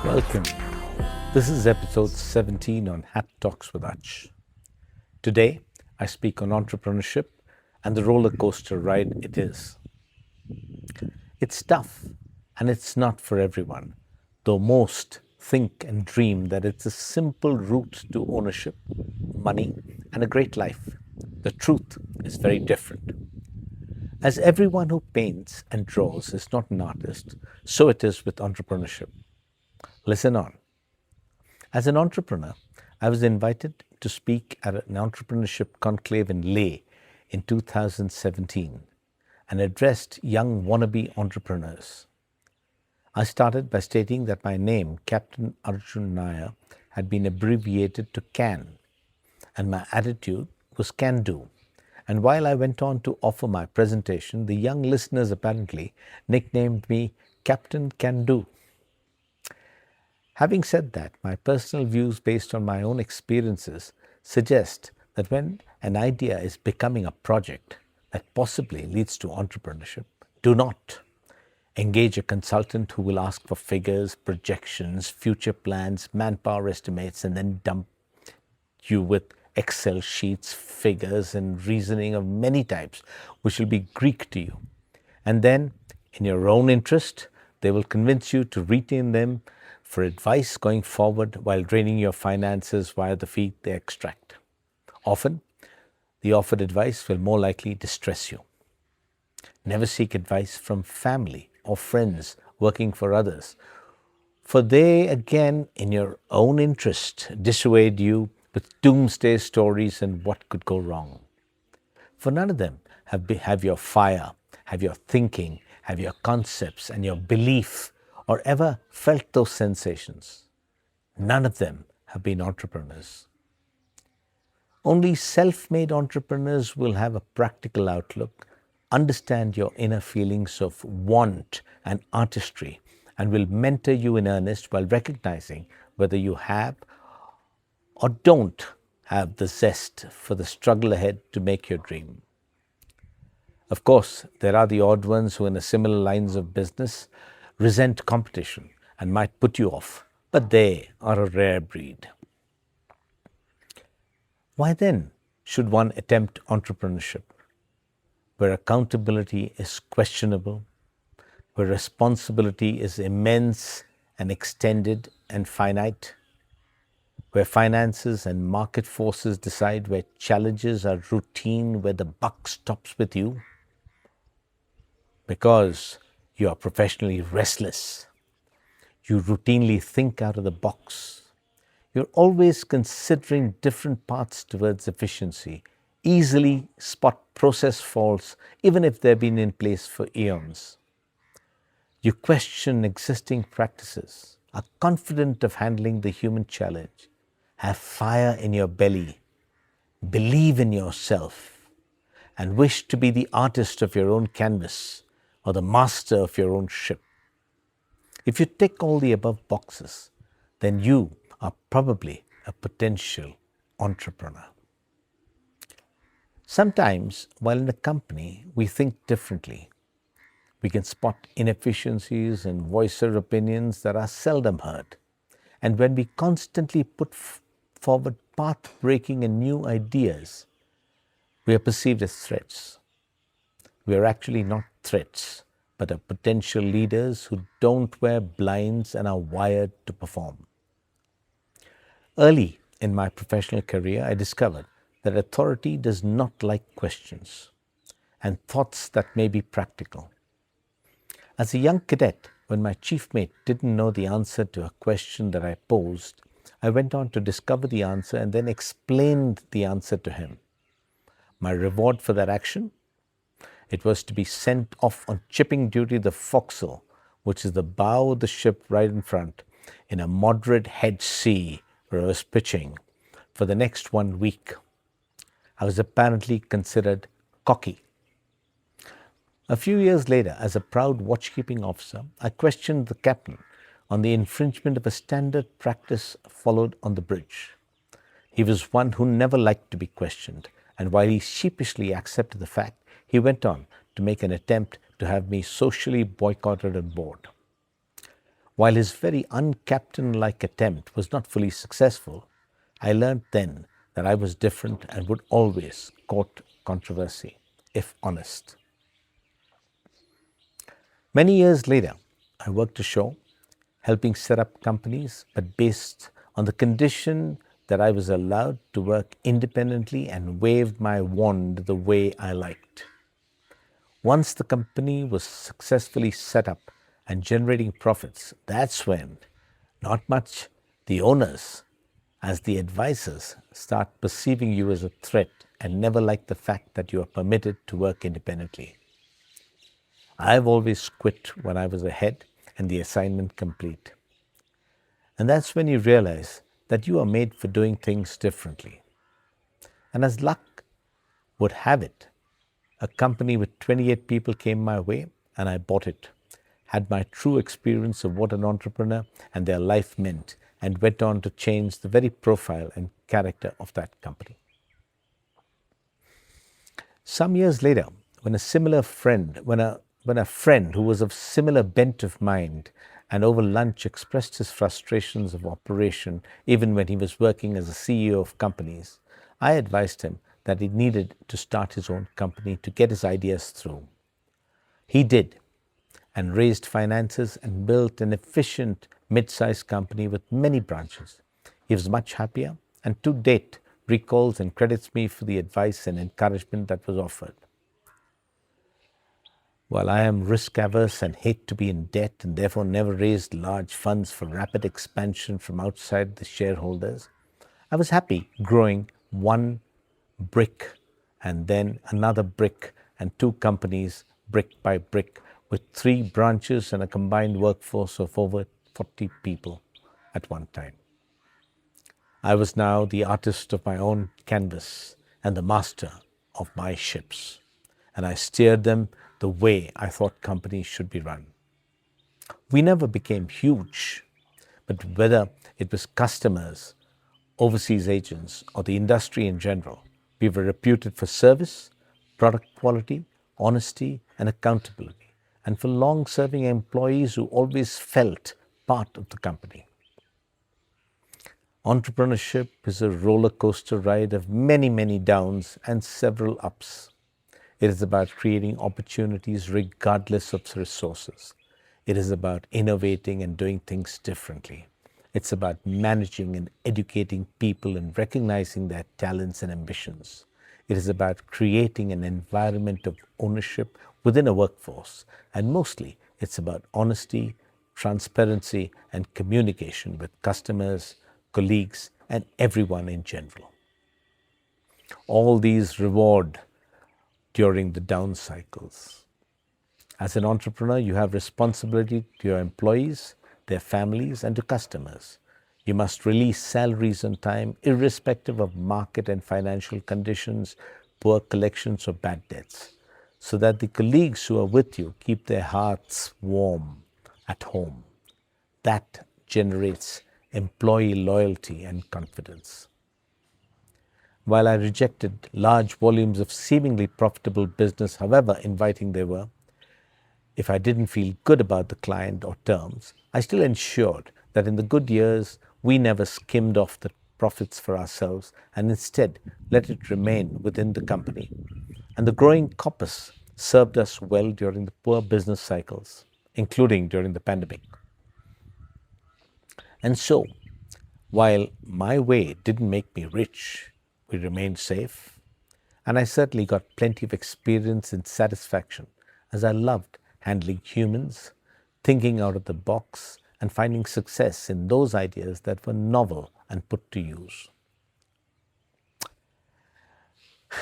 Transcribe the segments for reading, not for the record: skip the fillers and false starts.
Welcome. This is episode 17 on Hat Talks with Ach. Today, I speak on entrepreneurship and the roller coaster ride it is. It's tough and it's not for everyone, though most think and dream that it's a simple route to ownership, money, and a great life. The truth is very different. As everyone who paints and draws is not an artist, so it is with entrepreneurship. Listen on. As an entrepreneur, I was invited to speak at an entrepreneurship conclave in Leh in 2017 and addressed young wannabe entrepreneurs. I started by stating that my name, Captain Arjun Nair, had been abbreviated to CAN, and my attitude was can do. And while I went on to offer my presentation, the young listeners apparently nicknamed me Captain Can Do. Having said that, my personal views based on my own experiences suggest that when an idea is becoming a project that possibly leads to entrepreneurship, do not engage a consultant who will ask for figures, projections, future plans, manpower estimates, and then dump you with Excel sheets, figures, and reasoning of many types, which will be Greek to you. And then, in your own interest, they will convince you to retain them for advice going forward while draining your finances via the fee they extract. Often, the offered advice will more likely distress you. Never seek advice from family or friends working for others, for they, again, in your own interest, dissuade you with doomsday stories and what could go wrong. For none of them have your fire, have your thinking, have your concepts and your belief, or ever felt those sensations. None of them have been entrepreneurs. Only self-made entrepreneurs will have a practical outlook, understand your inner feelings of want and artistry, and will mentor you in earnest while recognizing whether you have or don't have the zest for the struggle ahead to make your dream. Of course, there are the odd ones who in a similar lines of business resent competition and might put you off, but they are a rare breed. Why then should one attempt entrepreneurship, where accountability is questionable, where responsibility is immense and extended and finite, where finances and market forces decide where challenges are routine, where the buck stops with you? Because you are professionally restless. You routinely think out of the box. You're always considering different paths towards efficiency, easily spot process faults, even if they've been in place for eons. You question existing practices, are confident of handling the human challenge, have fire in your belly, believe in yourself, and wish to be the artist of your own canvas or the master of your own ship. If you tick all the above boxes, then you are probably a potential entrepreneur. Sometimes, while in a company, we think differently. We can spot inefficiencies and voice our opinions that are seldom heard. And when we constantly put forward path-breaking and new ideas, we are perceived as threats. We are actually not threats, but are potential leaders who don't wear blinds and are wired to perform. Early in my professional career, I discovered that authority does not like questions and thoughts that may be practical. As a young cadet, when my chief mate didn't know the answer to a question that I posed, I went on to discover the answer and then explained the answer to him. My reward for that action? It was to be sent off on chipping duty the forecastle, which is the bow of the ship right in front, in a moderate head sea where I was pitching for the next 1 week. I was apparently considered cocky. A few years later, as a proud watchkeeping officer, I questioned the captain on the infringement of a standard practice followed on the bridge. He was one who never liked to be questioned, and while he sheepishly accepted the fact, he went on to make an attempt to have me socially boycotted on board. While his very uncaptain-like attempt was not fully successful, I learned then that I was different and would always court controversy, if honest. Many years later, I worked ashore, helping set up companies, but based on the condition that I was allowed to work independently and waved my wand the way I liked. Once the company was successfully set up and generating profits, that's when, not much the owners, as the advisors, start perceiving you as a threat and never like the fact that you are permitted to work independently. I've always quit when I was ahead and the assignment complete. And that's when you realize that you are made for doing things differently. And as luck would have it, a company with 28 people came my way and I bought it. Had my true experience of what an entrepreneur and their life meant, and went on to change the very profile and character of that company. Some years later, when a friend who was of similar bent of mind and over lunch expressed his frustrations of operation even when he was working as a CEO of companies, I advised him that he needed to start his own company to get his ideas through. He did, and raised finances and built an efficient mid-sized company with many branches. He was much happier and to date recalls and credits me for the advice and encouragement that was offered. While I am risk averse and hate to be in debt and therefore never raised large funds for rapid expansion from outside the shareholders, I was happy growing one brick and then another brick and two companies brick by brick with 3 branches and a combined workforce of over 40 people at one time. I was now the artist of my own canvas and the master of my ships, and I steered them the way I thought companies should be run. We never became huge, but whether it was customers, overseas agents, or the industry in general, we were reputed for service, product quality, honesty, and accountability, and for long-serving employees who always felt part of the company. Entrepreneurship is a roller coaster ride of many, many downs and several ups. It is about creating opportunities regardless of resources. It is about innovating and doing things differently. It's about managing and educating people and recognizing their talents and ambitions. It is about creating an environment of ownership within a workforce. And mostly, it's about honesty, transparency, and communication with customers, colleagues, and everyone in general. All these reward during the down cycles. As an entrepreneur, you have responsibility to your employees, their families, and to customers. You must release salaries on time, irrespective of market and financial conditions, poor collections, or bad debts, so that the colleagues who are with you keep their hearts warm at home. That generates employee loyalty and confidence. While I rejected large volumes of seemingly profitable business, however inviting they were, if I didn't feel good about the client or terms, I still ensured that in the good years, we never skimmed off the profits for ourselves and instead let it remain within the company. And the growing corpus served us well during the poor business cycles, including during the pandemic. And so, while my way didn't make me rich, we remained safe. And I certainly got plenty of experience and satisfaction as I loved handling humans, thinking out of the box, and finding success in those ideas that were novel and put to use.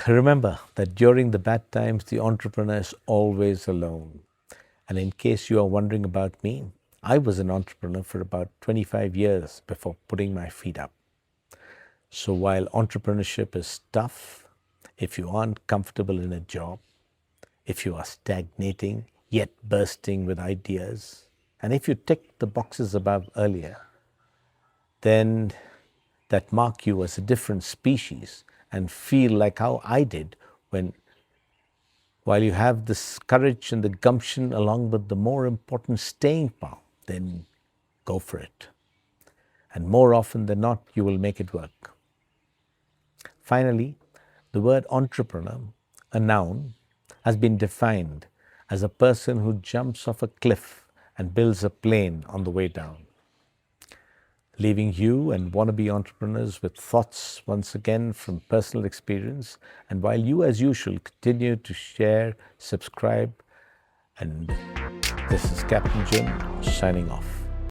Remember that during the bad times, the entrepreneur is always alone. And in case you are wondering about me, I was an entrepreneur for about 25 years before putting my feet up. So while entrepreneurship is tough, if you aren't comfortable in a job, if you are stagnating yet bursting with ideas, and if you tick the boxes above earlier, then that mark you as a different species and feel like how I did while you have this courage and the gumption along with the more important staying power, then go for it. And more often than not, you will make it work. Finally, the word entrepreneur, a noun, has been defined as a person who jumps off a cliff and builds a plane on the way down. Leaving you and wannabe entrepreneurs with thoughts once again from personal experience. And while you, as usual, continue to share, subscribe, and this is Captain Jim signing off.